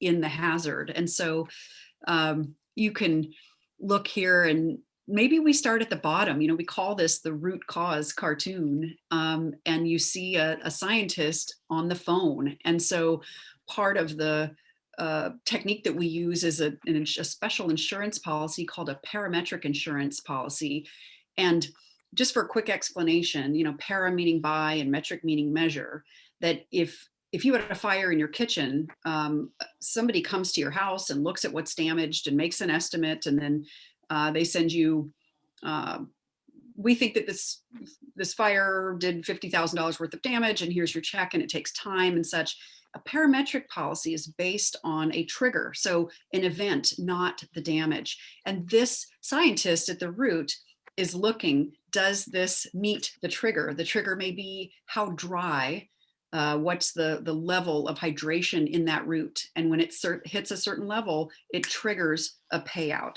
in the hazard. And so you can look here, and maybe we start at the bottom. You know, we call this the root cause cartoon, and you see a scientist on the phone. And so part of the technique that we use is a special insurance policy called a parametric insurance policy. And just for a quick explanation, you know, para meaning by and metric meaning measure, that if you had a fire in your kitchen, somebody comes to your house and looks at what's damaged and makes an estimate, and then they send you, we think that this fire did $50,000 worth of damage, and here's your check, and it takes time and such. A parametric policy is based on a trigger, so an event, not the damage. And this scientist at the root is looking, does this meet the trigger? The trigger may be how dry, what's the level of hydration in that root. And when it hits a certain level, it triggers a payout.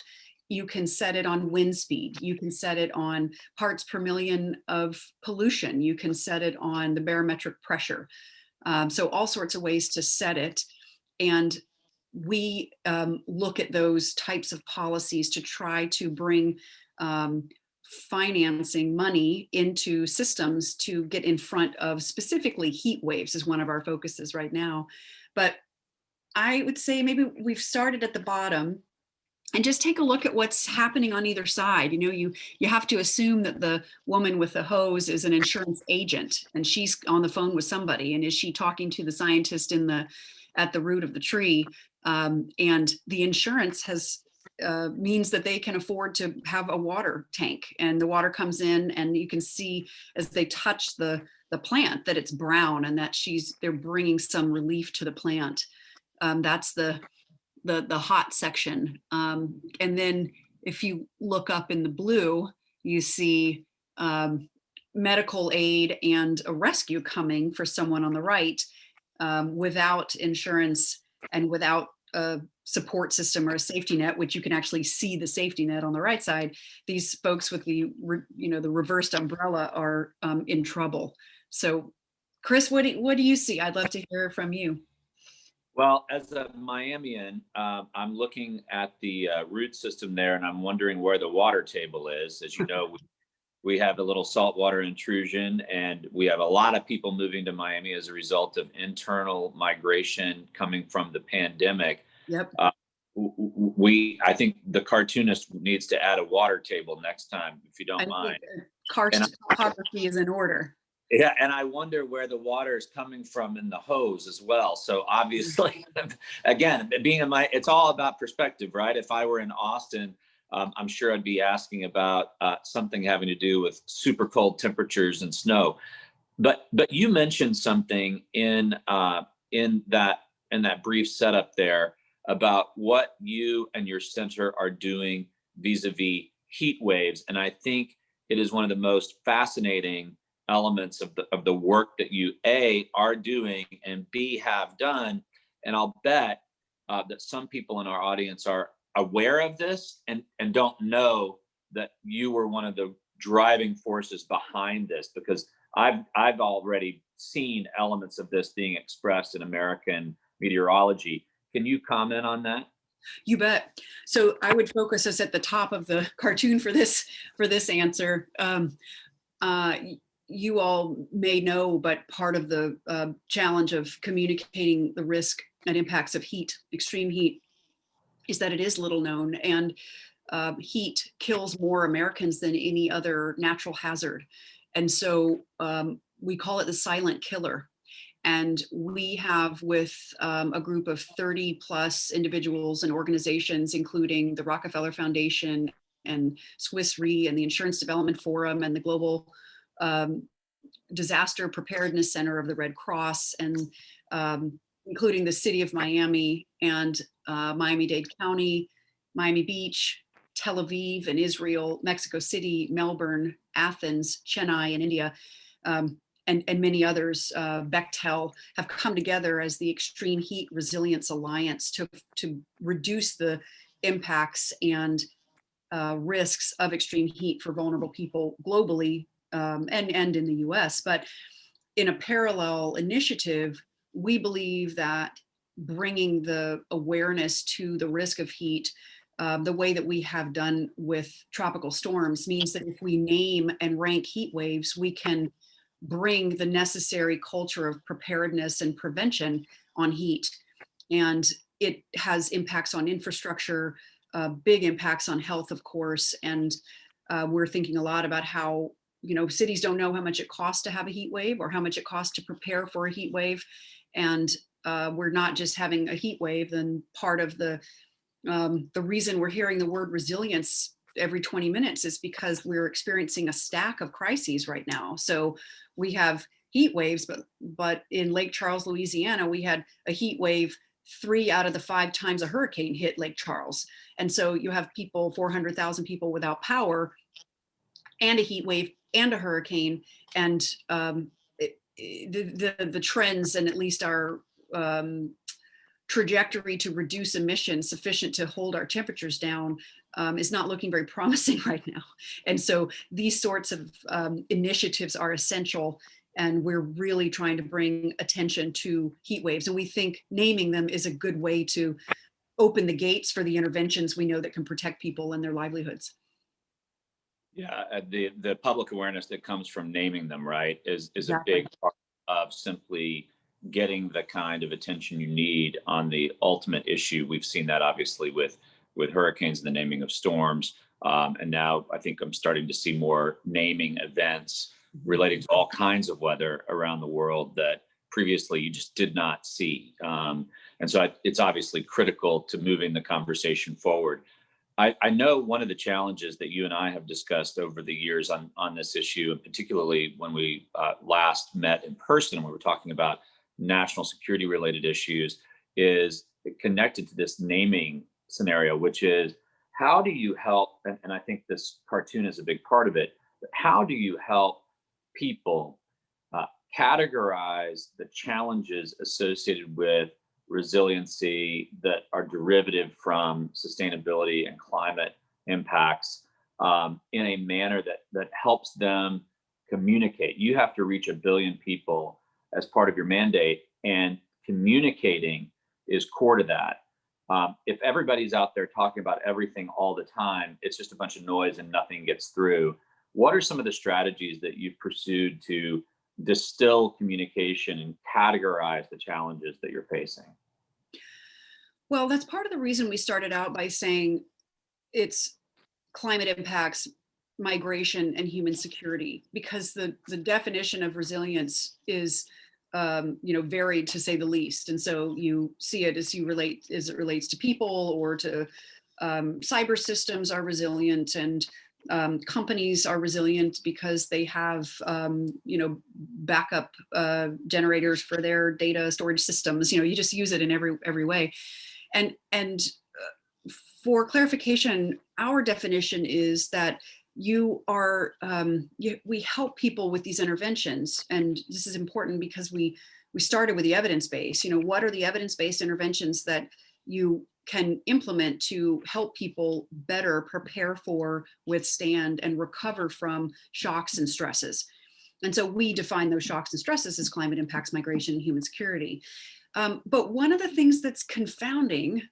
You can set it on wind speed. You can set it on parts per million of pollution. You can set it on the barometric pressure. So all sorts of ways to set it. And we look at those types of policies to try to bring financing money into systems to get in front of specifically heat waves is one of our focuses right now. But I would say maybe we've started at the bottom and just take a look at what's happening on either side. You know, you have to assume that the woman with the hose is an insurance agent, and she's on the phone with somebody. And is she talking to the scientist at the root of the tree? And the insurance means that they can afford to have a water tank, and the water comes in, and you can see as they touch the plant that it's brown, and that they're bringing some relief to the plant. That's the hot section. And then if you look up in the blue, you see medical aid and a rescue coming for someone on the right, without insurance and without a support system or a safety net, which you can actually see the safety net on the right side. These folks with the reversed umbrella are in trouble. So Chris, what do you see? I'd love to hear from you. Well, as a Miamian, I'm looking at the root system there, and I'm wondering where the water table is. As you know, we have a little saltwater intrusion, and we have a lot of people moving to Miami as a result of internal migration coming from the pandemic. Yep. I think the cartoonist needs to add a water table next time, if you don't mind. Karst topography is in order. Yeah, and I wonder where the water is coming from in the hose as well. So obviously, again, it's all about perspective, right? If I were in Austin, I'm sure I'd be asking about something having to do with super cold temperatures and snow. But you mentioned something in that brief setup there about what you and your center are doing vis-a-vis heat waves, and I think it is one of the most fascinating elements of the work that you A, are doing, and B, have done. And I'll bet that some people in our audience are aware of this and don't know that you were one of the driving forces behind this, because I've already seen elements of this being expressed in American meteorology. Can you comment on that? You bet. So I would focus us at the top of the cartoon for this answer. You all may know, but part of the challenge of communicating the risk and impacts of heat, extreme heat, is that it is little known, and heat kills more Americans than any other natural hazard. And so we call it the silent killer. And we have, with a group of 30 plus individuals and organizations, including the Rockefeller Foundation and Swiss Re and the Insurance Development Forum and the Global Disaster Preparedness Center of the Red Cross, and including the city of Miami and Miami-Dade County, Miami Beach, Tel Aviv and Israel, Mexico City, Melbourne, Athens, Chennai in India, and many others, Bechtel, have come together as the Extreme Heat Resilience Alliance to reduce the impacts and risks of extreme heat for vulnerable people globally, and in the US. But in a parallel initiative, we believe that bringing the awareness to the risk of heat the way that we have done with tropical storms means that if we name and rank heat waves, we can bring the necessary culture of preparedness and prevention on heat. And it has impacts on infrastructure, big impacts on health, of course. And we're thinking a lot about how, cities don't know how much it costs to have a heat wave or how much it costs to prepare for a heat wave. And we're not just having a heat wave, then part of the reason we're hearing the word resilience every 20 minutes is because we're experiencing a stack of crises right now. So we have heat waves, but in Lake Charles, Louisiana, we had a heat wave 3 out of the 5 times a hurricane hit Lake Charles. And so you have 400,000 people without power and a heat wave and a hurricane. And the trends and at least our trajectory to reduce emissions sufficient to hold our temperatures down is not looking very promising right now. And so these sorts of initiatives are essential, and we're really trying to bring attention to heat waves. And we think naming them is a good way to open the gates for the interventions we know that can protect people and their livelihoods. Yeah, the public awareness that comes from naming them, right, is Exactly. a big part of simply getting the kind of attention you need on the ultimate issue. We've seen that obviously with hurricanes and the naming of storms, and now I think I'm starting to see more naming events relating to all kinds of weather around the world that previously you just did not see. And so it's obviously critical to moving the conversation forward. I know one of the challenges that you and I have discussed over the years on this issue, and particularly when we last met in person, we were talking about national security related issues, is connected to this naming scenario, which is how do you help, and I think this cartoon is a big part of it, but how do you help people categorize the challenges associated with resiliency that are derivative from sustainability and climate impacts in a manner that helps them communicate. You have to reach 1 billion people as part of your mandate, and communicating is core to that. If everybody's out there talking about everything all the time, it's just a bunch of noise and nothing gets through. What are some of the strategies that you've pursued to distill communication and categorize the challenges that you're facing? Well, that's part of the reason we started out by saying it's climate impacts, migration, and human security, because the definition of resilience is varied to say the least. And so you see it as it relates to people or to cyber systems are resilient, and companies are resilient because they have backup generators for their data storage systems. You just use it in every way. And for clarification, our definition is that we help people with these interventions. And this is important because we started with the evidence base. What are the evidence-based interventions that you can implement to help people better prepare for, withstand, and recover from shocks and stresses? And so we define those shocks and stresses as climate impacts, migration, and human security. But one of the things that's confounding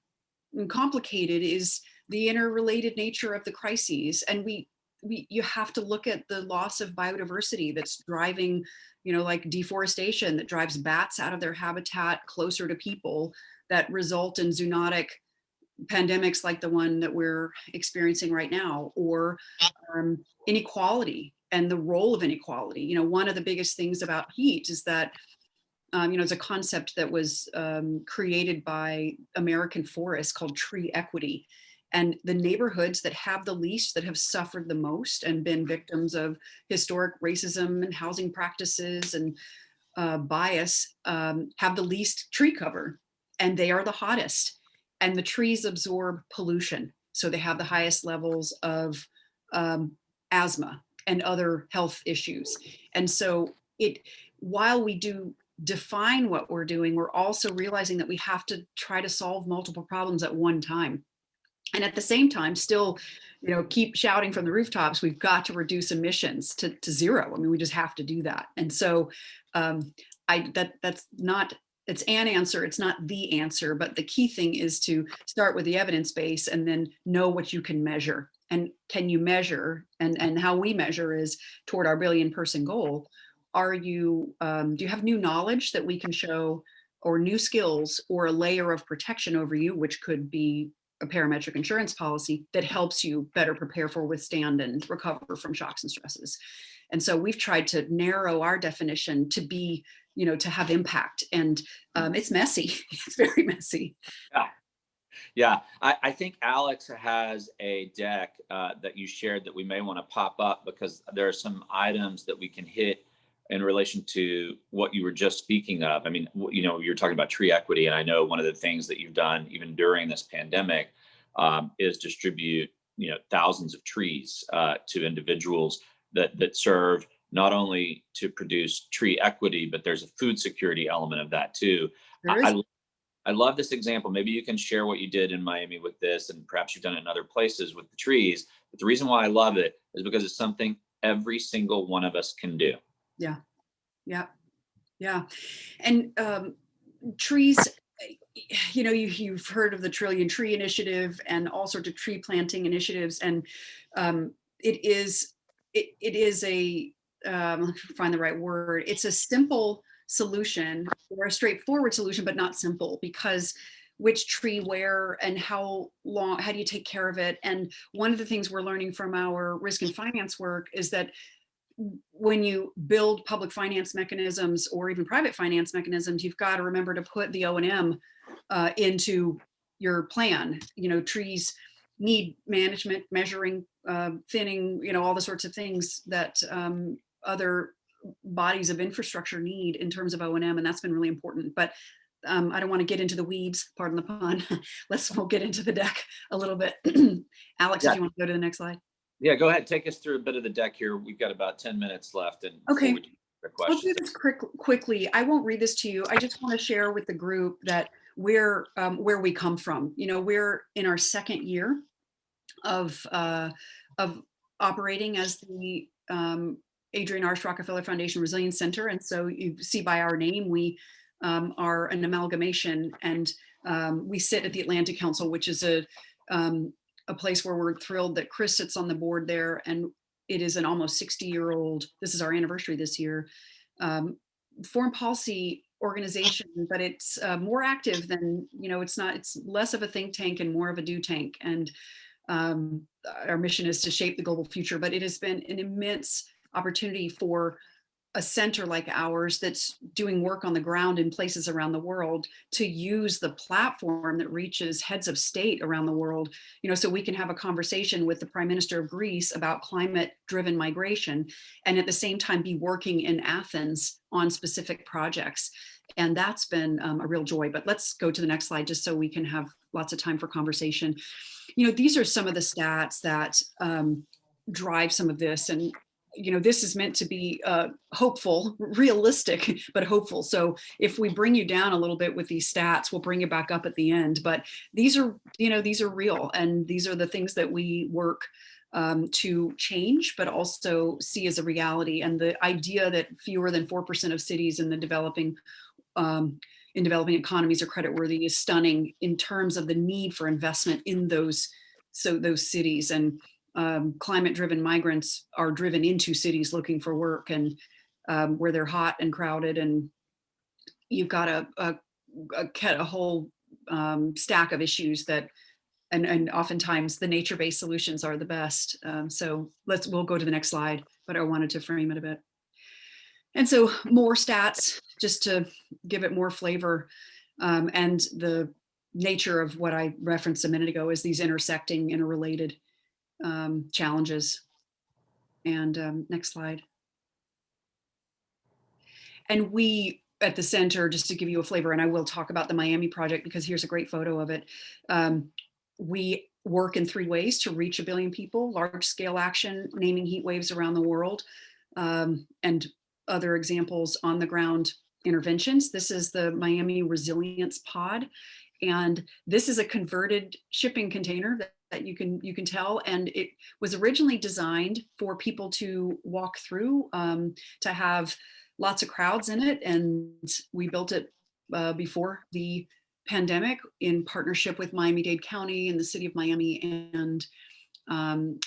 and complicated is the interrelated nature of the crises. And you have to look at the loss of biodiversity that's driving, like deforestation that drives bats out of their habitat closer to people, that result in zoonotic pandemics like the one that we're experiencing right now, or inequality and the role of inequality. One of the biggest things about heat is that it's a concept that was created by American forests called tree equity. And the neighborhoods that have the least, that have suffered the most and been victims of historic racism and housing practices and bias, have the least tree cover, and they are the hottest. And the trees absorb pollution, so they have the highest levels of asthma and other health issues. And so while we do define what we're doing, we're also realizing that we have to try to solve multiple problems at one time. And at the same time, still, keep shouting from the rooftops, we've got to reduce emissions to zero. I mean, we just have to do that. And so that's not it's an answer, it's not the answer, but the key thing is to start with the evidence base and then know what you can measure. And can you measure, and how we measure is toward our billion person goal. Are you, do you have new knowledge that we can show, or new skills, or a layer of protection over you, which could be a parametric insurance policy that helps you better prepare for, withstand, and recover from shocks and stresses. And so we've tried to narrow our definition to be, to have impact. And it's messy. It's very messy. Yeah. Yeah, I think Alex has a deck that you shared that we may want to pop up, because there are some items that we can hit in relation to what you were just speaking of. I mean, you're talking about tree equity, and I know one of the things that you've done even during this pandemic is distribute, thousands of trees to individuals that serve not only to produce tree equity, but there's a food security element of that too. There is. I love this example. Maybe you can share what you did in Miami with this, and perhaps you've done it in other places with the trees. But the reason why I love it is because it's something every single one of us can do. Yeah. Yeah. Yeah. And trees, you've heard of the Trillion Tree Initiative and all sorts of tree planting initiatives. And it is a, let me find the right word. It's a simple solution, or a straightforward solution, but not simple, because which tree where and how long, how do you take care of it? And one of the things we're learning from our risk and finance work is that when you build public finance mechanisms, or even private finance mechanisms, you've got to remember to put the O&M into your plan. Trees need management, measuring, thinning, all the sorts of things that other bodies of infrastructure need in terms of O&M, and that's been really important. But I don't want to get into the weeds, pardon the pun. We'll get into the deck a little bit. Alex, Yeah. if you want to go to the next slide. Yeah, go ahead. Take us through a bit of the deck here. We've got about 10 minutes left. And Okay. before we do the I'll do questions. this quickly. I won't read this to you. I just want to share with the group that we're where we come from. We're in our second year of operating as the Adrienne Arsht Rockefeller Foundation Resilience Center. And so you see by our name, we are an amalgamation, and we sit at the Atlantic Council, which is a place where we're thrilled that Chris sits on the board there. And it is an almost 60-year-old, this is our anniversary this year, foreign policy organization, but it's more active than, it's less of a think tank and more of a do tank. And our mission is to shape the global future, but it has been an immense opportunity for a center like ours that's doing work on the ground in places around the world to use the platform that reaches heads of state around the world, so we can have a conversation with the Prime Minister of Greece about climate-driven migration, and at the same time be working in Athens on specific projects. And that's been a real joy. But let's go to the next slide just so we can have lots of time for conversation. These are some of the stats that drive some of this. And this is meant to be hopeful, realistic, but hopeful. So if we bring you down a little bit with these stats, we'll bring you back up at the end. But these are real, and these are the things that we work to change, but also see as a reality. And the idea that fewer than 4% of cities in the developing economies are creditworthy is stunning in terms of the need for investment in those cities. And climate-driven migrants are driven into cities looking for work, and where they're hot and crowded, and you've got a whole stack of issues that, and oftentimes the nature-based solutions are the best. So we'll go to the next slide, but I wanted to frame it a bit. And so more stats, just to give it more flavor, and the nature of what I referenced a minute ago is these intersecting, interrelated challenges. And next slide. And we at the center, just to give you a flavor, and I will talk about the Miami project because here's a great photo of it. We work in 3 ways to reach 1 billion people: large scale action, naming heat waves around the world, and other examples on the ground interventions. This is the Miami Resilience Pod. And this is a converted shipping container that you can tell. And it was originally designed for people to walk through, to have lots of crowds in it. And we built it before the pandemic in partnership with Miami-Dade County and the city of Miami and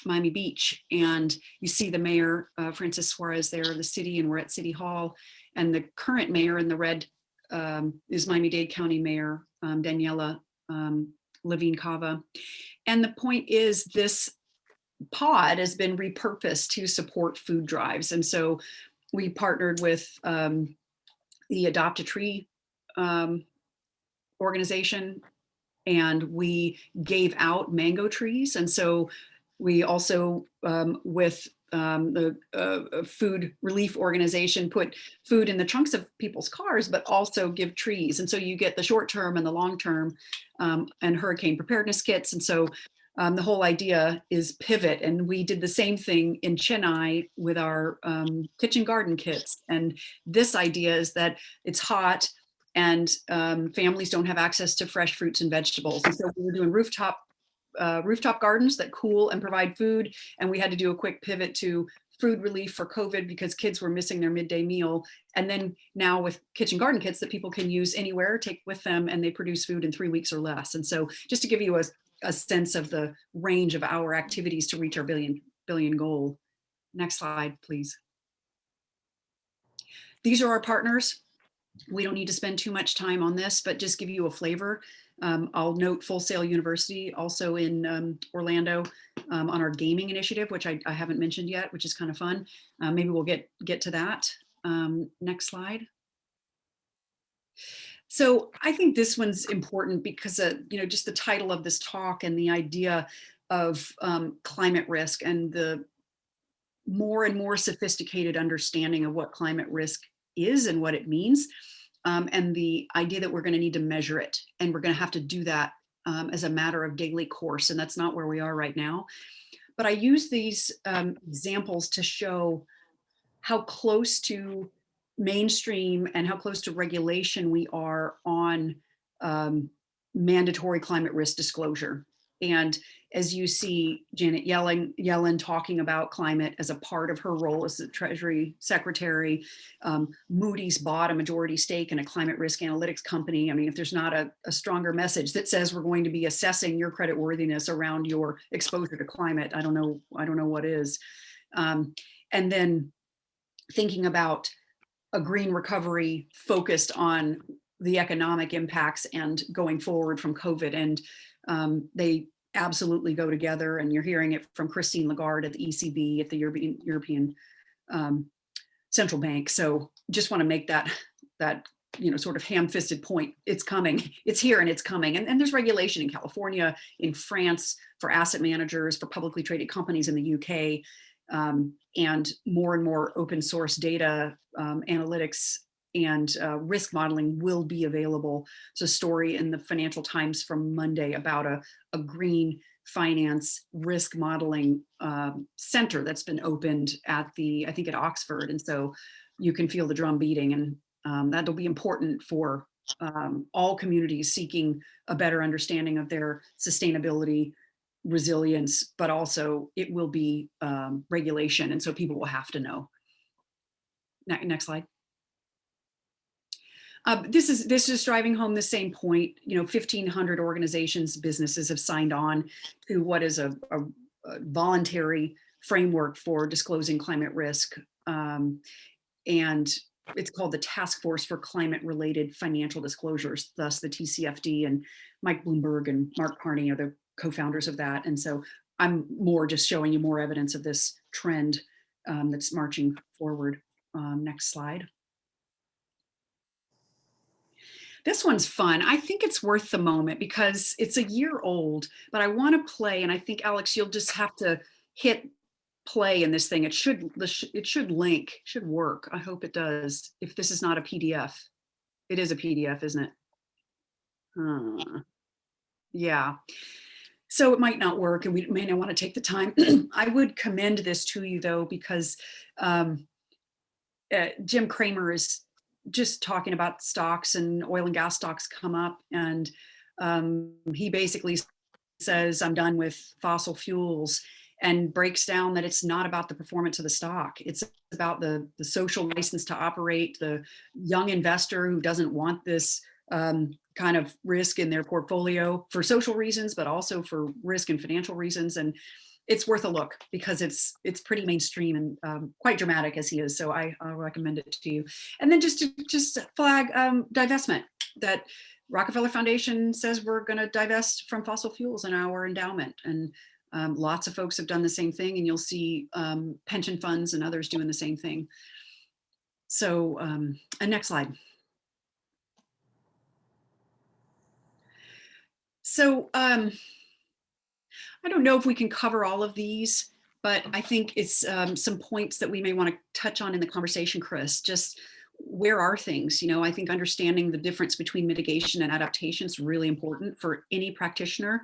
Miami Beach. And you see the mayor, Francis Suarez there, the city, and we're at City Hall. And the current mayor in the red is Miami-Dade County Mayor Daniela Levine Cava. And the point is, this pod has been repurposed to support food drives. And so we partnered with the Adopt a Tree organization, and we gave out mango trees. And so we also, with the food relief organization, put food in the trunks of people's cars, but also give trees. And so you get the short term and the long term, and hurricane preparedness kits. And so the whole idea is pivot. And we did the same thing in Chennai with our kitchen garden kits. And this idea is that it's hot and families don't have access to fresh fruits and vegetables. And so we were doing rooftop gardens that cool and provide food. And we had to do a quick pivot to food relief for COVID because kids were missing their midday meal. And then now with kitchen garden kits that people can use anywhere, take with them, and they produce food in 3 weeks or less. And so just to give you a sense of the range of our activities to reach our billion goal. Next slide, please. These are our partners. We don't need to spend too much time on this, but just give you a flavor. I'll note Full Sail University also in Orlando on our gaming initiative, which I haven't mentioned yet, which is kind of fun. Maybe we'll get to that. Next slide. So I think this one's important because, just the title of this talk and the idea of climate risk and the more and more sophisticated understanding of what climate risk is and what it means, and the idea that we're going to need to measure it, and we're going to have to do that as a matter of daily course, and that's not where we are right now. But I use these examples to show how close to mainstream and how close to regulation we are on mandatory climate risk disclosure. And as you see Janet Yellen talking about climate as a part of her role as the Treasury Secretary, Moody's bought a majority stake in a climate risk analytics company. I mean, if there's not a stronger message that says we're going to be assessing your credit worthiness around your exposure to climate, I don't know what is. And then thinking about a green recovery focused on the economic impacts and going forward from COVID. And they absolutely go together. And you're hearing it from Christine Lagarde at the ECB, at the European Central Bank. So just want to make that sort of ham-fisted point. It's coming, it's here, and it's coming. And there's regulation in California, in France, for asset managers, for publicly traded companies in the UK. And more open source data, analytics, and risk modeling will be available. It's a story in the Financial Times from Monday about a green finance risk modeling center that's been opened at I think at Oxford. And so you can feel the drum beating, and that'll be important for all communities seeking a better understanding of their sustainability, resilience, but also it will be regulation. And so people will have to know. Next slide. This is driving home the same point. 1,500 organizations, businesses have signed on to what is a voluntary framework for disclosing climate risk. And it's called the Task Force for Climate-Related Financial Disclosures, thus the TCFD, and Mike Bloomberg and Mark Carney are the co-founders of that. And so I'm more just showing you more evidence of this trend that's marching forward. Next slide. This one's fun. I think it's worth the moment because it's a year old, but I want to play, and I think, Alex, you'll just have to hit play in this thing. It should link, should work. I hope it does. If this is not a PDF. It is a PDF, isn't it? Yeah. So it might not work, and we may not want to take the time. I would commend this to you, though, because Jim Cramer is just talking about stocks, and oil and gas stocks come up, and he basically says, I'm done with fossil fuels. and breaks down that it's not about the performance of the stock. It's about the social license to operate, the young investor who doesn't want this kind of risk in their portfolio for social reasons, but also for risk and financial reasons. And it's worth a look because it's pretty mainstream and quite dramatic as he is. So I'll recommend it to you. And then just flag divestment, that Rockefeller Foundation says we're going to divest from fossil fuels in our endowment. And lots of folks have done the same thing, and you'll see pension funds and others doing the same thing. So, and next slide. So I don't know if we can cover all of these, but I think it's some points that we may want to touch on in the conversation, Chris. Just where are things? You know, I think understanding the difference between mitigation and adaptation is really important for any practitioner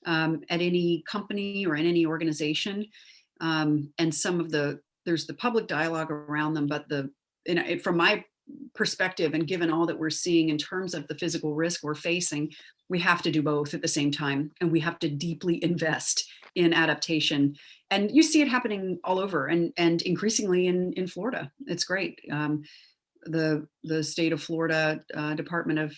at any company or in any organization. And some of there's the public dialogue around them, but from my perspective, and given all that we're seeing in terms of the physical risk we're facing, we have to do both at the same time, and we have to deeply invest in adaptation. And you see it happening all over, and increasingly in Florida. It's great. The state of Florida Department of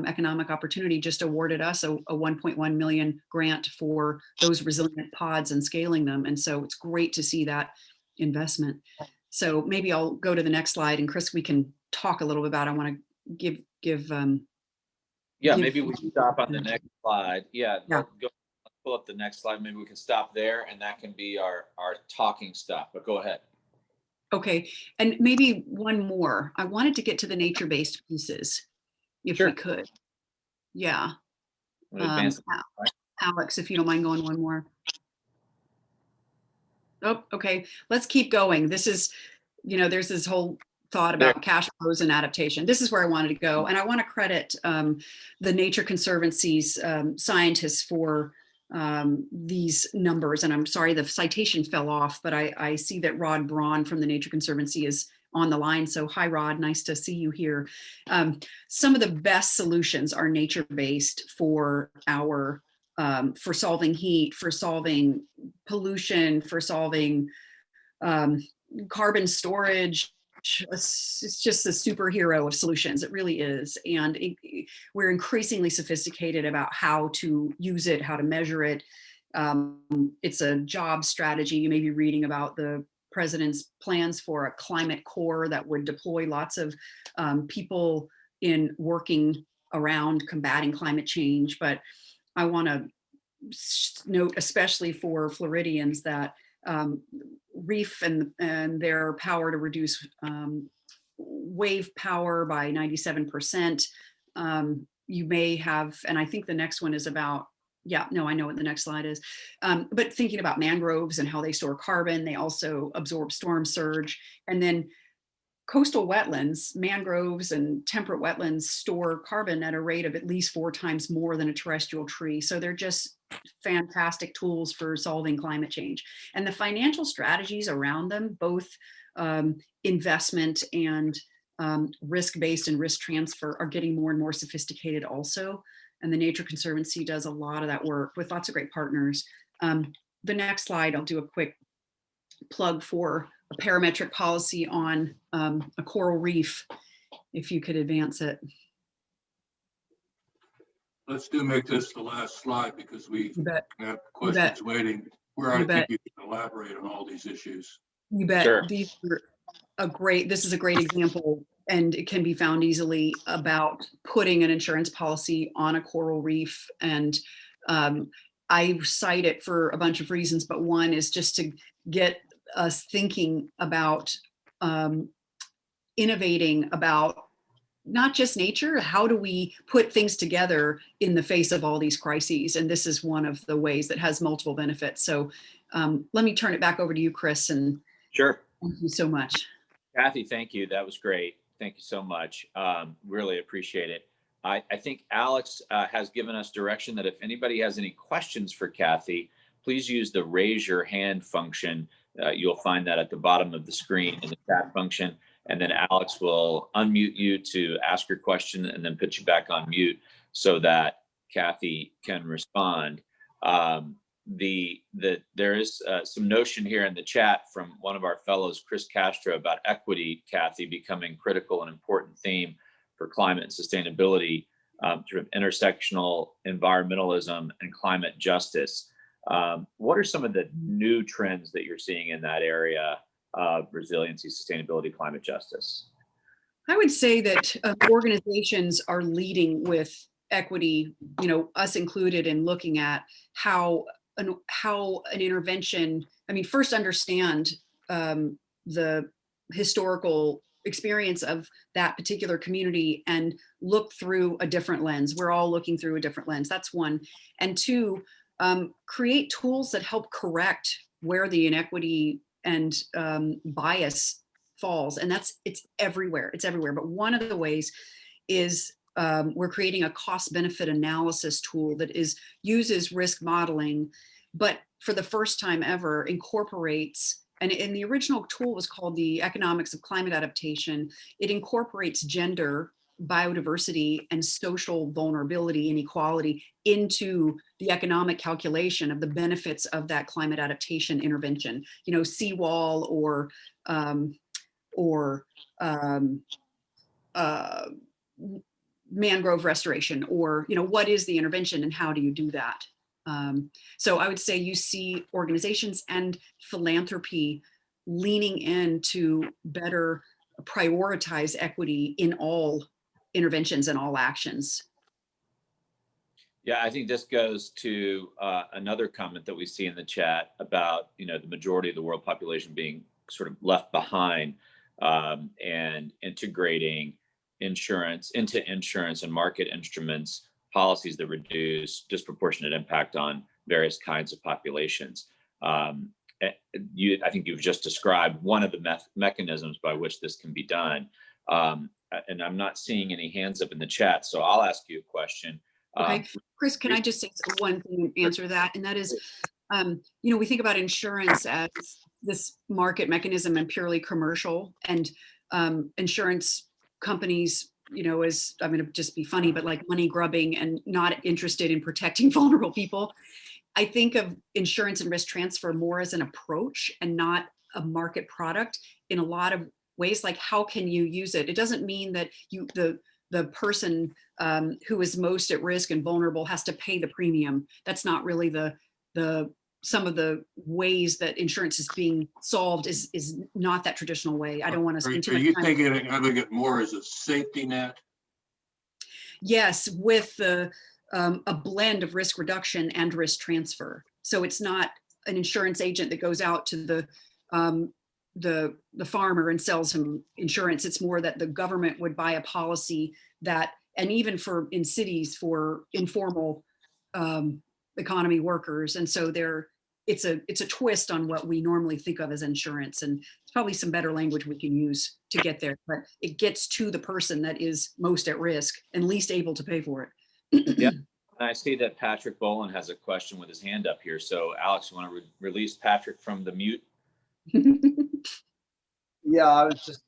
Economic Opportunity just awarded us a 1.1 million grant for those resilient pods and scaling them. And so it's great to see that investment. So maybe I'll go to the next slide, and Chris, we can talk a little bit about, I want to give maybe we can stop on the next slide. Let's pull up the next slide. Maybe we can stop there, and that can be our talking stuff, but go ahead. Okay, and maybe one more. I wanted to get to the nature-based pieces, if we could. Yeah. Alex, if you don't mind going one more. Oh, okay. Let's keep going. This is, there's this whole thought about cash flows and adaptation. This is where I wanted to go. And I want to credit the Nature Conservancy's scientists for these numbers. And I'm sorry, the citation fell off, but I see that Rod Braun from the Nature Conservancy is on the line. So hi, Rod, nice to see you here. Some of the best solutions are nature-based for for solving heat, for solving pollution, for solving carbon storage. It's just the superhero of solutions. It really is. And we're increasingly sophisticated about how to use it, how to measure it. It's a job strategy. You may be reading about the president's plans for a climate corps that would deploy lots of people in working around combating climate change. But I want to note, especially for Floridians, that Reef and their power to reduce wave power by 97%. You may have, and I think the next one is about, I know what the next slide is, but thinking about mangroves and how they store carbon, they also absorb storm surge. And then coastal wetlands, mangroves and temperate wetlands store carbon at a rate of at least 4 times more than a terrestrial tree. So they're just fantastic tools for solving climate change. And the financial strategies around them, both investment and risk-based and risk transfer, are getting more and more sophisticated also. And the Nature Conservancy does a lot of that work with lots of great partners. The next slide, I'll do a quick plug for a parametric policy on a coral reef, if you could advance it. Let's make this the last slide, because we have questions waiting where I think you can elaborate on all these issues. You bet. Sure. These are this is a great example, and it can be found easily, about putting an insurance policy on a coral reef. And I cite it for a bunch of reasons, but one is just to get us thinking about innovating about not just nature, how do we put things together in the face of all these crises? And this is one of the ways that has multiple benefits. So let me turn it back over to you, Chris. And sure. Thank you so much. Kathy, thank you. That was great. Thank you so much. Really appreciate it. I think Alex has given us direction that if anybody has any questions for Kathy, please use the raise your hand function. You'll find that at the bottom of the screen in the chat function. And then Alex will unmute you to ask your question and then put you back on mute so that Kathy can respond. there is some notion here in the chat from one of our fellows, Chris Castro, about equity, Kathy, becoming critical and important theme for climate and sustainability, sort of intersectional environmentalism and climate justice. What are some of the new trends that you're seeing in that area of resiliency, sustainability, climate justice? I would say that organizations are leading with equity, us included, in looking at how an intervention, first understand the historical experience of that particular community and look through a different lens. We're all looking through a different lens. That's one. And two, create tools that help correct where the inequity and bias falls. And it's everywhere. It's everywhere. But one of the ways is we're creating a cost benefit analysis tool that uses risk modeling, but for the first time ever incorporates, and in the original tool was called the Economics of Climate Adaptation. It incorporates gender, biodiversity, and social vulnerability, inequality into the economic calculation of the benefits of that climate adaptation intervention. Seawall or mangrove restoration, or what is the intervention and how do you do that? So I would say you see organizations and philanthropy leaning in to better prioritize equity in all interventions and all actions. Yeah, I think this goes to another comment that we see in the chat about the majority of the world population being sort of left behind, and integrating insurance into insurance and market instruments, policies that reduce disproportionate impact on various kinds of populations. I think you've just described one of the mechanisms by which this can be done. And I'm not seeing any hands up in the chat, so I'll ask you a question. Okay, Chris, can I just say one thing and answer that? And that is, we think about insurance as this market mechanism and purely commercial, and insurance companies, as I'm going to just be funny, but like money grubbing and not interested in protecting vulnerable people. I think of insurance and risk transfer more as an approach and not a market product in a lot of ways. Like, how can you use it? It doesn't mean that the person who is most at risk and vulnerable has to pay the premium. That's not really some of the ways that insurance is being solved is not that traditional way. I don't want to spend too much time. Are you thinking of it more as a safety net? Yes, with a blend of risk reduction and risk transfer. So it's not an insurance agent that goes out to the farmer and sells him insurance. It's more that the government would buy a policy that, and even in cities for informal economy workers. And so it's a twist on what we normally think of as insurance. And it's probably some better language we can use to get there, but it gets to the person that is most at risk and least able to pay for it. Yeah. I see that Patrick Boland has a question with his hand up here. So Alex, you want to release Patrick from the mute? Yeah, I was just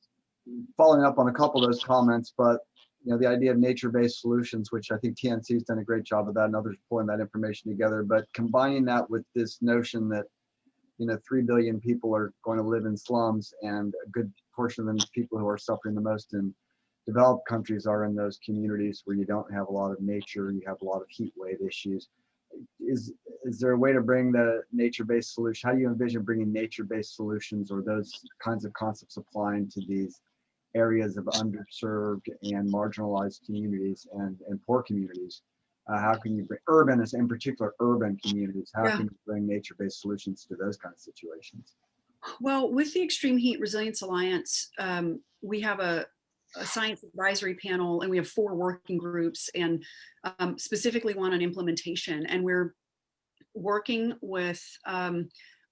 following up on a couple of those comments, but the idea of nature-based solutions, which I think TNC has done a great job of that, and others pulling that information together, but combining that with this notion that 3 billion people are going to live in slums, and a good portion of them, people who are suffering the most in developed countries, are in those communities where you don't have a lot of nature, you have a lot of heat wave issues. Is there a way to bring the nature-based solution? How do you envision bringing nature-based solutions or those kinds of concepts applying to these areas of underserved and marginalized communities and poor communities? How can you bring in particular urban communities, how can you bring nature-based solutions to those kinds of situations? Well, with the Extreme Heat Resilience Alliance, we have a science advisory panel, and we have 4 working groups, and specifically one on implementation. And we're working with a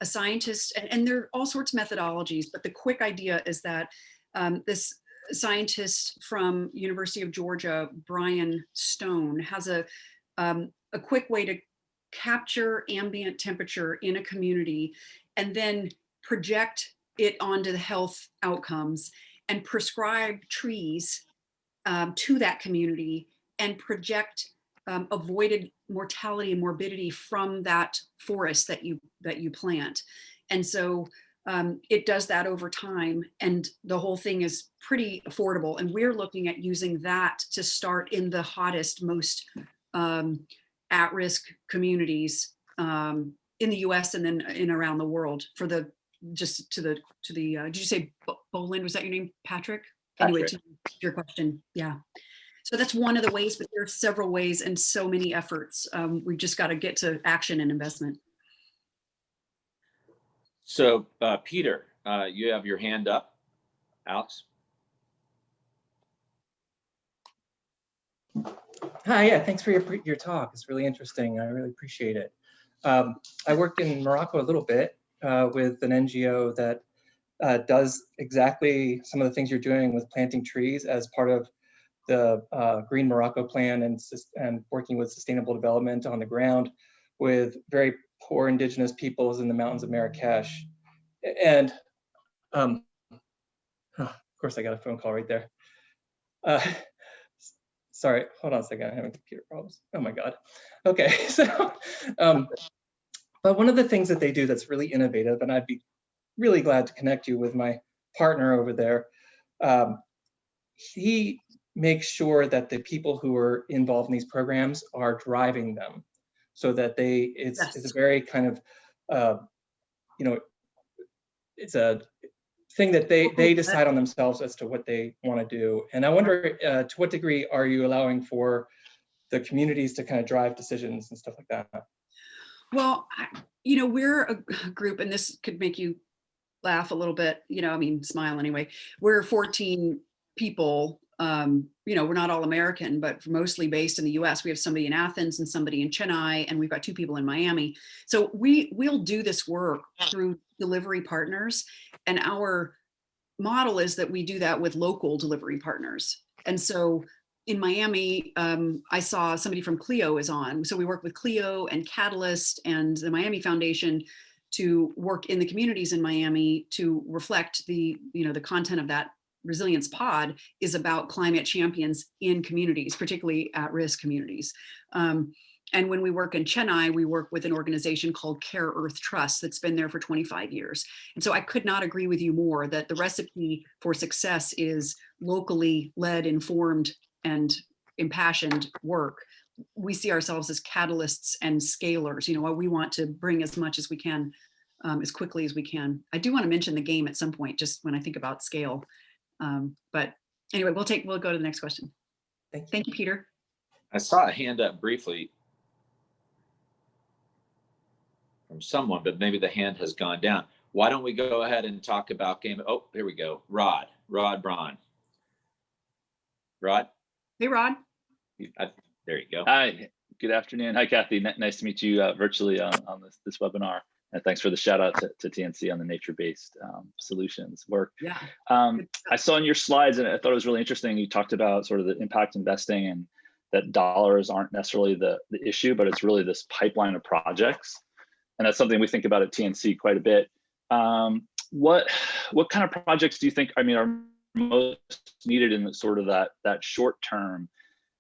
scientist, and there are all sorts of methodologies, but the quick idea is that this scientist from University of Georgia, Brian Stone, has a quick way to capture ambient temperature in a community and then project it onto the health outcomes and prescribe trees to that community and project avoided mortality and morbidity from that forest that you plant. And so it does that over time, and the whole thing is pretty affordable. And we're looking at using that to start in the hottest, most at-risk communities in the U.S. and then in around the world. For the did you say Boland? Was that your name, Patrick? Anyway, to your question, yeah. So that's one of the ways, but there are several ways and so many efforts. We've just got to get to action and investment. So Peter, you have your hand up. Alex? Hi, yeah, thanks for your talk. It's really interesting. I really appreciate it. I worked in Morocco a little bit with an NGO that does exactly some of the things you're doing with planting trees as part of the Green Morocco plan and working with sustainable development on the ground with very poor indigenous peoples in the mountains of Marrakesh. And of course, I got a phone call right there. Sorry, hold on a second, I'm having computer problems. Oh my God. Okay, so, but one of the things that they do that's really innovative, and I'd be really glad to connect you with my partner over there, he makes sure that the people who are involved in these programs are driving them so that it's a very kind of, it's a thing that they decide on themselves as to what they want to do. And I wonder to what degree are you allowing for the communities to kind of drive decisions and stuff like that? Well, we're a group, and this could make you laugh a little bit, I mean, smile anyway. We're 14 people, we're not all American, but mostly based in the US. We have somebody in Athens and somebody in Chennai, and we've got 2 people in Miami. So we'll do this work through delivery partners. And our model is that we do that with local delivery partners. And so in Miami, I saw somebody from CLEO is on. So we work with CLEO and Catalyst and the Miami Foundation to work in the communities in Miami to reflect the content of that resilience pod is about climate champions in communities, particularly at-risk communities. And when we work in Chennai, we work with an organization called Care Earth Trust that's been there for 25 years. And so I could not agree with you more that the recipe for success is locally led, informed, and impassioned work. We see ourselves as catalysts and scalers. We want to bring as much as we can, as quickly as we can. I do want to mention the game at some point, just when I think about scale. But anyway, we'll go to the next question. Thank you, Peter. I saw a hand up briefly from someone, but maybe the hand has gone down. Why don't we go ahead and talk about game? Oh, here we go. Rod Braun. Rod? Hey, Rod. There you go. Hi, good afternoon. Hi, Kathy. Nice to meet you virtually on this webinar. And thanks for the shout out to TNC on the nature-based solutions work. Yeah. I saw in your slides, and I thought it was really interesting, you talked about sort of the impact investing and that dollars aren't necessarily the issue, but it's really this pipeline of projects. And that's something we think about at TNC quite a bit. What kind of projects do you think, are most needed in sort of that short term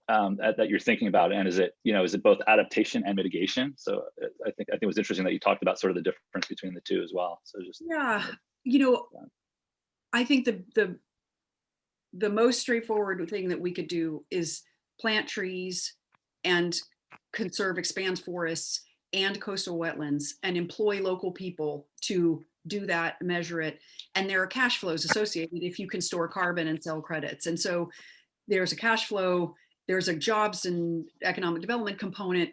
that you're thinking about? And is it both adaptation and mitigation? So I think it was interesting that you talked about sort of the difference between the two as well. So just I think the most straightforward thing that we could do is plant trees and expand forests and coastal wetlands and employ local people to do that, measure it. And there are cash flows associated if you can store carbon and sell credits. And so there's a cash flow, there's a jobs and economic development component.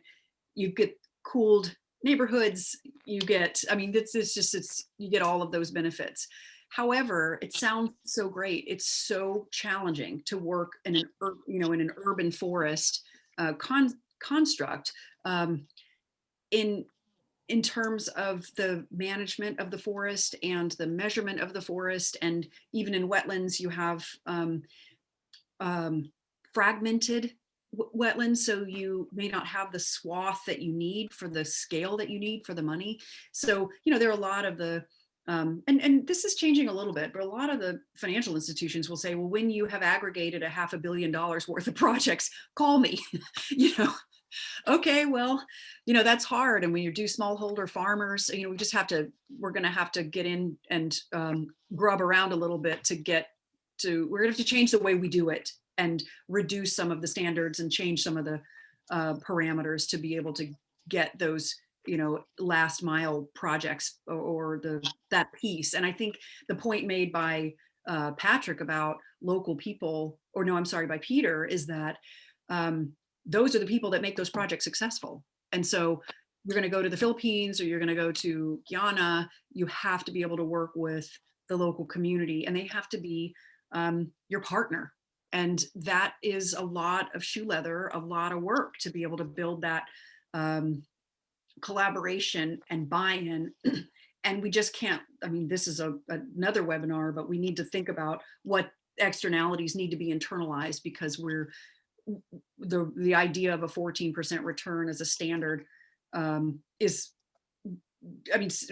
You get cooled neighborhoods, you get all of those benefits. However, it sounds so great. It's so challenging to work in an urban forest construct in terms of the management of the forest and the measurement of the forest. And even in wetlands, you have fragmented wetlands, so you may not have the swath that you need for the scale that you need for the money. So, there are a lot of the, and this is changing a little bit, but a lot of the financial institutions will say, well, when you have aggregated $500 million worth of projects, call me, Okay, well, that's hard. And when you do smallholder farmers, we're going to have to get in and grub around a little bit to we're going to have to change the way we do it and reduce some of the standards and change some of the parameters to be able to get those, last mile projects or that piece. And I think the point made by Patrick about local people, or no, I'm sorry, by Peter, is that those are the people that make those projects successful. And so you're going to go to the Philippines or you're going to go to Guyana, you have to be able to work with the local community and they have to be your partner. And that is a lot of shoe leather, a lot of work to be able to build that collaboration and buy-in. And we just can't, this is another webinar, but we need to think about what externalities need to be internalized, because the idea of a 14% return as a standard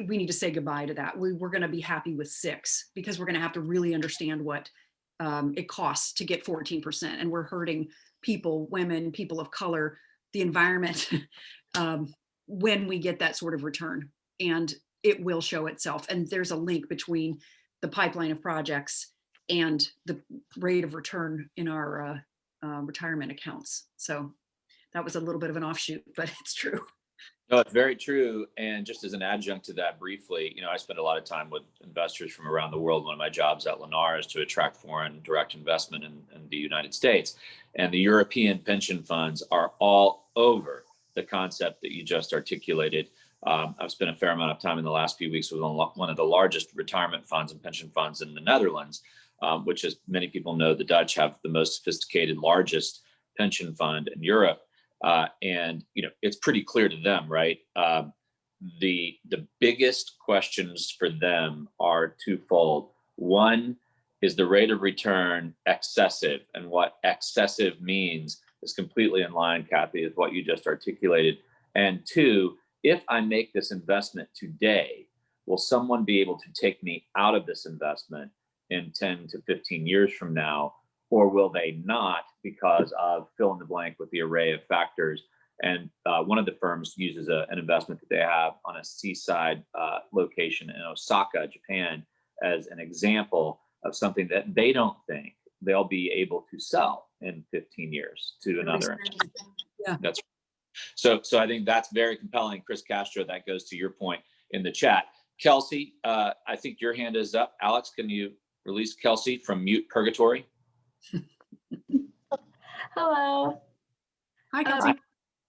we need to say goodbye to that. We're going to be happy with 6 because we're going to have to really understand what it costs to get 14%. And we're hurting people, women, people of color, the environment when we get that sort of return. And it will show itself. And there's a link between the pipeline of projects and the rate of return in our retirement accounts. So that was a little bit of an offshoot, but it's true. No, it's very true. And just as an adjunct to that briefly, I spend a lot of time with investors from around the world. One of my jobs at Lennar is to attract foreign direct investment in the United States. And the European pension funds are all over the concept that you just articulated. I've spent a fair amount of time in the last few weeks with one of the largest retirement funds and pension funds in the Netherlands, which, as many people know, the Dutch have the most sophisticated, largest pension fund in Europe. And it's pretty clear to them, right? The biggest questions for them are twofold. One, is the rate of return excessive? And what excessive means is completely in line, Kathy, with what you just articulated. And two, if I make this investment today, will someone be able to take me out of this investment in 10 to 15 years from now? Or will they not, because of fill in the blank with the array of factors? And one of the firms uses an investment that they have on a seaside location in Osaka, Japan, as an example of something that they don't think they'll be able to sell in 15 years to another. Yeah. That's so I think that's very compelling. Chris Castro, that goes to your point in the chat. Kelsey, I think your hand is up. Alex, can you release Kelsey from mute purgatory? Hello. Hi, Kelsey.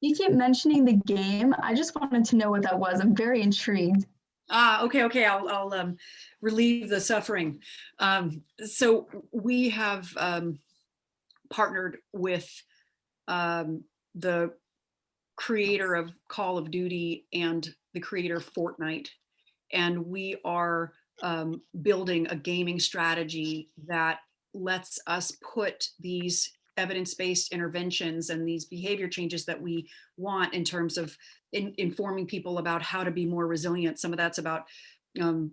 You keep mentioning the game. I just wanted to know what that was. I'm very intrigued. Okay. I'll relieve the suffering. So we have partnered with the creator of Call of Duty and the creator of Fortnite, and we are building a gaming strategy that lets us put these evidence-based interventions and these behavior changes that we want in terms of informing people about how to be more resilient. Some of that's about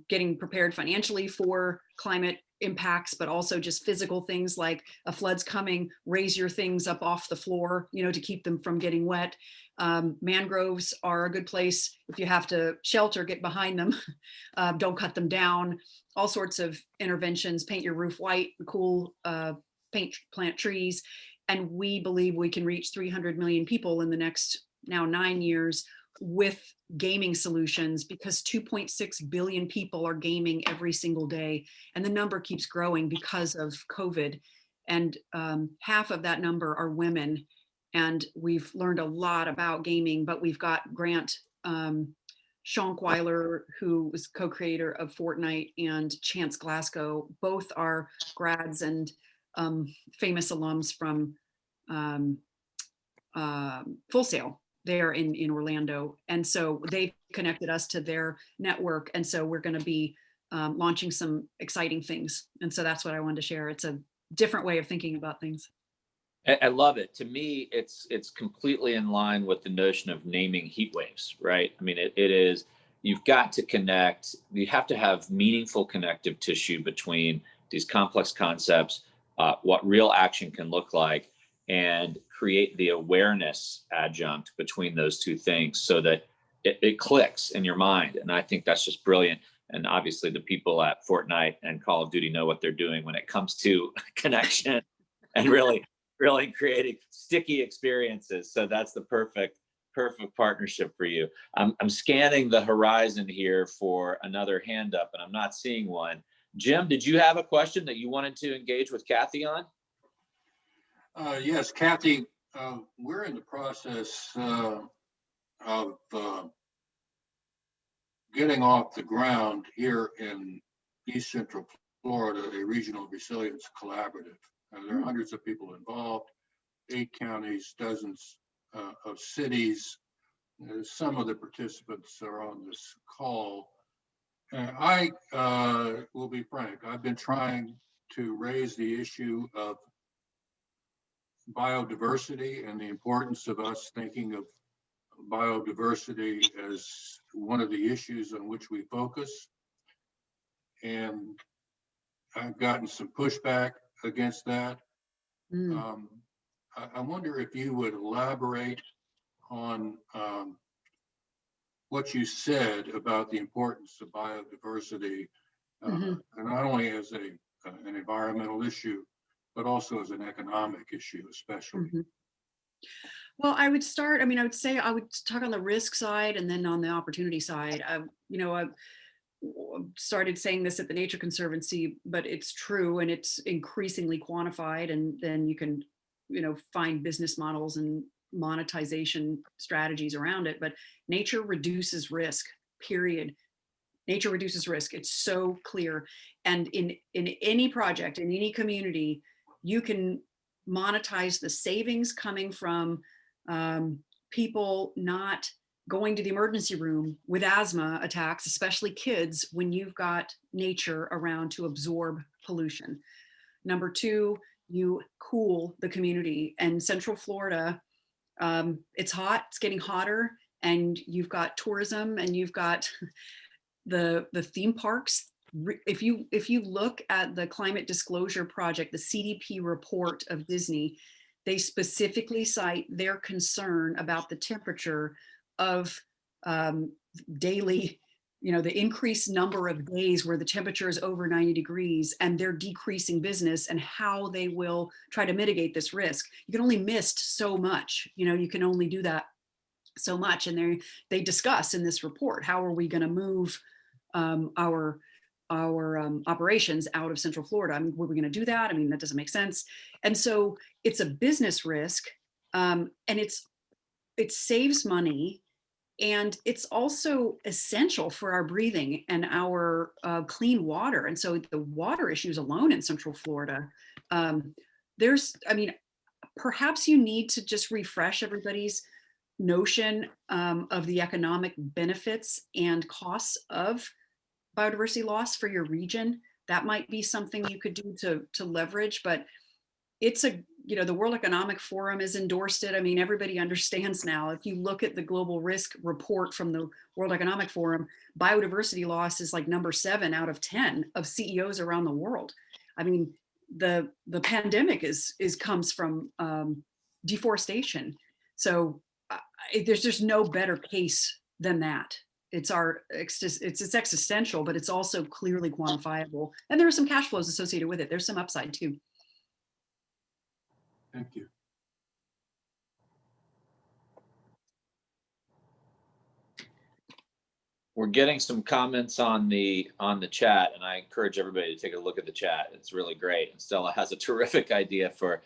getting prepared financially for climate impacts, but also just physical things like a flood's coming, raise your things up off the floor, to keep them from getting wet. Mangroves are a good place. If you have to shelter, get behind them. Don't cut them down. All sorts of interventions, paint your roof white, cool, plant trees. And we believe we can reach 300 million people in the next now 9 years with gaming solutions, because 2.6 billion people are gaming every single day. And the number keeps growing because of COVID. And half of that number are women. And we've learned a lot about gaming, but we've got Grant Schonkweiler, who was co-creator of Fortnite, and Chance Glasgow. Both are grads and famous alums from Full Sail there in Orlando. And so they've connected us to their network. And so we're going to be launching some exciting things. And so that's what I wanted to share. It's a different way of thinking about things. I love it. To me, it's completely in line with the notion of naming heat waves, right? I mean, it is, you've got to connect, you have to have meaningful connective tissue between these complex concepts, what real action can look like, and create the awareness adjunct between those two things so that it clicks in your mind. And I think that's just brilliant. And obviously the people at Fortnite and Call of Duty know what they're doing when it comes to connection and really creating sticky experiences. So that's the perfect partnership for you. I'm scanning the horizon here for another hand up, and I'm not seeing one. Jim, did you have a question that you wanted to engage with Kathy on? Yes, Kathy, we're in the process of getting off the ground here in East Central Florida, a regional resilience collaborative. There are hundreds of people involved, 8 counties, dozens of cities. Some of the participants are on this call. I will be frank, I've been trying to raise the issue of biodiversity and the importance of us thinking of biodiversity as one of the issues on which we focus. And I've gotten some pushback against that. I wonder if you would elaborate on what you said about the importance of biodiversity, and not only as an environmental issue, but also as an economic issue, especially. Well, I would start, I would say I would talk on the risk side and then on the opportunity side. I started saying this at the Nature Conservancy, but it's true and it's increasingly quantified, and then you can, find business models and monetization strategies around it. But nature reduces risk, period. Nature reduces risk. It's so clear. And in any project, in any community, you can monetize the savings coming from people not going to the emergency room with asthma attacks, especially kids, when you've got nature around to absorb pollution. Number 2, you cool the community. And Central Florida, it's hot, it's getting hotter, and you've got tourism and you've got the theme parks. If you look at the Climate Disclosure Project, the CDP report of Disney, they specifically cite their concern about the temperature of daily, the increased number of days where the temperature is over 90 degrees, and they're decreasing business and how they will try to mitigate this risk. You can only mist so much, you can only do that so much. And they discuss in this report, how are we going to move our operations out of Central Florida? Were we going to do that? That doesn't make sense. And so it's a business risk, and it saves money, and it's also essential for our breathing and our clean water. And so the water issues alone in Central Florida, perhaps you need to just refresh everybody's notion of the economic benefits and costs of biodiversity loss for your region. That might be something you could do to leverage, but it's the World Economic Forum has endorsed it. Everybody understands now. If you look at the global risk report from the World Economic Forum, biodiversity loss is like number 7 out of 10 of CEOs around the world. The pandemic comes from deforestation. So there's just no better case than that. It's existential, but it's also clearly quantifiable. And there are some cash flows associated with it. There's some upside too. Thank you. We're getting some comments on the chat, and I encourage everybody to take a look at the chat. It's really great. And Stella has a terrific idea for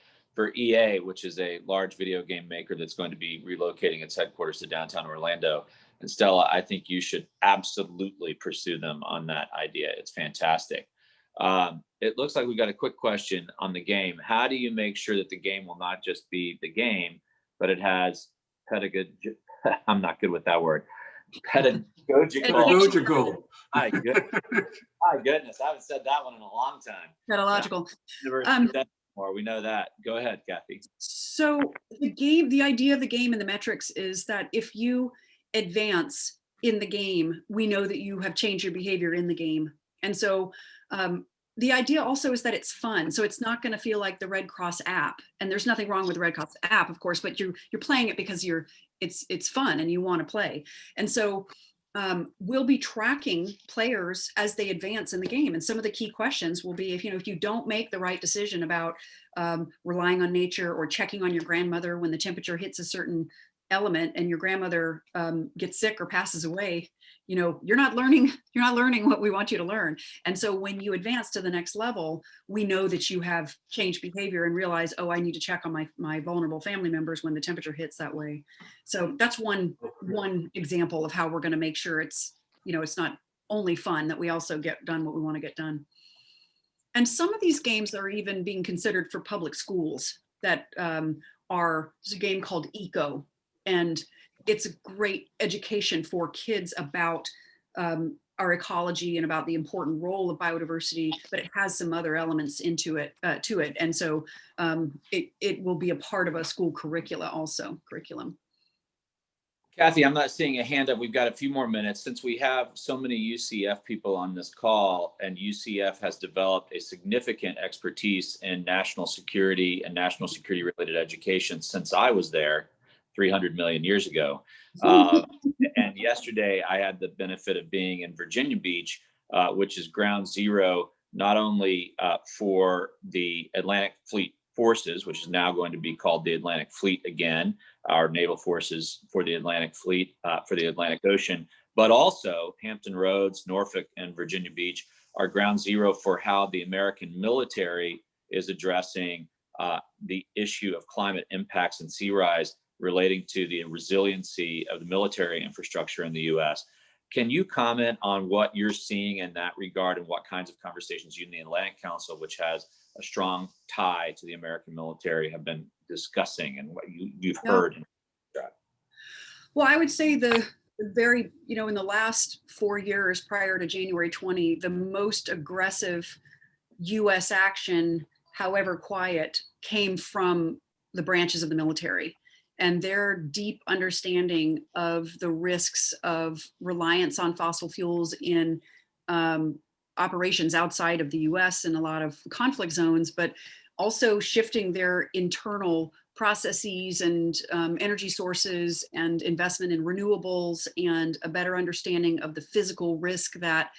EA, which is a large video game maker that's going to be relocating its headquarters to downtown Orlando. And Stella, I think you should absolutely pursue them on that idea. It's fantastic. It looks like we've got a quick question on the game. How do you make sure that the game will not just be the game, but it has pedagogical, I'm not good with that word. Pedagogical. My goodness. I haven't said that one in a long time. Pedagogical. We know that. Go ahead, Kathy. So the idea of the game and the metrics is that if you advance in the game, we know that you have changed your behavior in the game. And so the idea also is that it's fun. So it's not going to feel like the Red Cross app, and there's nothing wrong with the Red Cross app, of course, but you're playing it because it's fun and you want to play. And so we'll be tracking players as they advance in the game. And some of the key questions will be, if you don't make the right decision about relying on nature or checking on your grandmother when the temperature hits a certain element and your grandmother gets sick or passes away, you're not learning what we want you to learn. And so when you advance to the next level, we know that you have changed behavior and realize, oh, I need to check on my vulnerable family members when the temperature hits that way. So that's one example of how we're going to make sure it's not only fun, that we also get done what we want to get done. And some of these games are even being considered for public schools that there's a game called Eco, and it's a great education for kids about our ecology and about the important role of biodiversity, but it has some other elements to it. And so it will be a part of a school curriculum. Kathy, I'm not seeing a hand up. We've got a few more minutes. Since we have so many UCF people on this call, and UCF has developed a significant expertise in national security and national security related education since I was there 300 million years ago. And yesterday I had the benefit of being in Virginia Beach, which is ground zero, not only for the Atlantic Fleet Forces, which is now going to be called the Atlantic Fleet again, our naval forces for the Atlantic Fleet, for the Atlantic Ocean, but also Hampton Roads, Norfolk, and Virginia Beach are ground zero for how the American military is addressing the issue of climate impacts and sea rise relating to the resiliency of the military infrastructure in the U.S. Can you comment on what you're seeing in that regard and what kinds of conversations you and the Atlantic Council, which has a strong tie to the American military, have been discussing, and what you've heard? Well, I would say in the last 4 years prior to January 20, the most aggressive U.S. action, however quiet, came from the branches of the military and their deep understanding of the risks of reliance on fossil fuels in operations outside of the US and a lot of conflict zones, but also shifting their internal processes and energy sources and investment in renewables and a better understanding of the physical risk that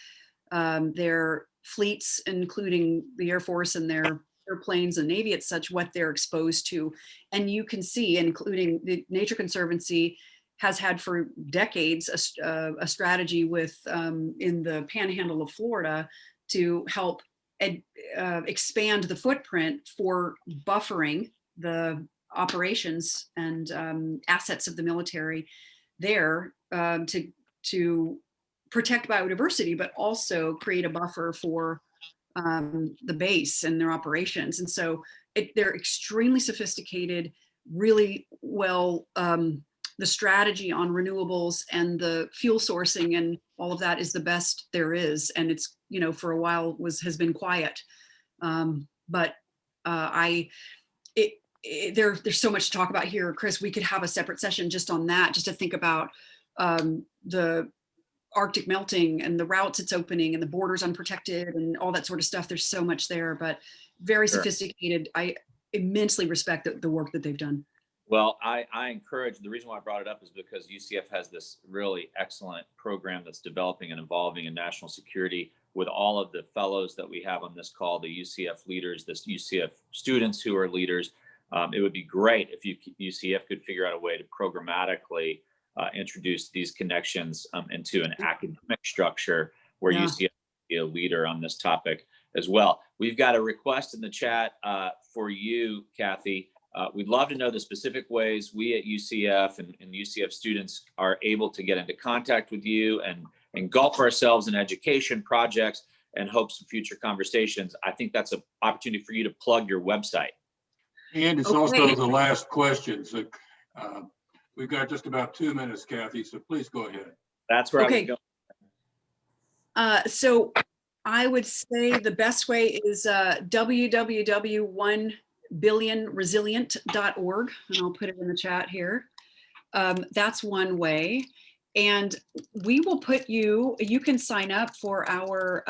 their fleets, including the Air Force and their airplanes and Navy and such, what they're exposed to. And you can see, including the Nature Conservancy has had for decades a strategy with in the panhandle of Florida to help expand the footprint for buffering the operations and assets of the military there to protect biodiversity, but also create a buffer for the base and their operations. And so they're extremely sophisticated, really well, the strategy on renewables and the fuel sourcing and all of that is the best there is. And it's, for a while has been quiet. But there's so much to talk about here, Chris. We could have a separate session just on that, just to think about the Arctic melting and the routes it's opening and the borders unprotected and all that sort of stuff. There's so much there, but very sophisticated. I immensely respect the work that they've done. Well, I encourage, the reason why I brought it up is because UCF has this really excellent program that's developing and evolving in national security with all of the fellows that we have on this call, the UCF leaders, the UCF students who are leaders. It would be great if UCF could figure out a way to programmatically introduce these connections into an academic structure where UCF can be a leader on this topic as well. We've got a request in the chat for you, Kathy. We'd love to know the specific ways we at UCF and UCF students are able to get into contact with you and engulf ourselves in education projects and hope some future conversations. I think that's an opportunity for you to plug your website. And it's also the last question. So we've got just about 2 minutes, Kathy, so please go ahead. That's where I was going. So I would say the best way is www.1billionresilient.org, and I'll put it in the chat here. That's one way. And we will put you can sign up for our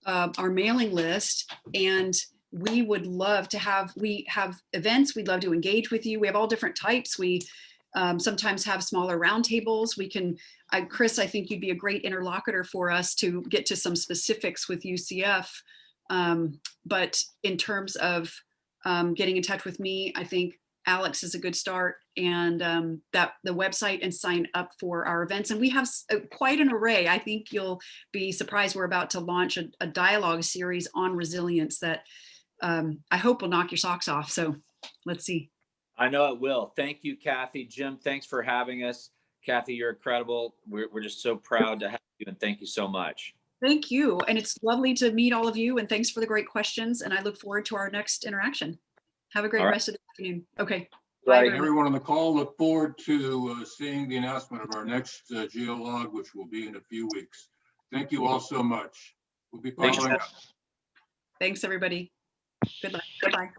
our mailing list, and we would love to have, we have events, we'd love to engage with you. We have all different types. We sometimes have smaller roundtables. We can, Chris, I think you'd be a great interlocutor for us to get to some specifics with UCF. But in terms of getting in touch with me, I think Alex is a good start, and that the website, and sign up for our events. And we have quite an array. I think you'll be surprised. We're about to launch a dialogue series on resilience that I hope will knock your socks off. So let's see. I know it will. Thank you, Kathy. Jim, thanks for having us. Kathy, you're incredible. We're just so proud to have you, and thank you so much. Thank you. And it's lovely to meet all of you, and thanks for the great questions. And I look forward to our next interaction. Have a great rest of the afternoon. Okay. Bye, Right. everyone. Everyone on the call, look forward to seeing the announcement of our next GEOlogue, which will be in a few weeks. Thank you all so much. We'll be following up. Thanks, everybody. Good luck. Bye-bye.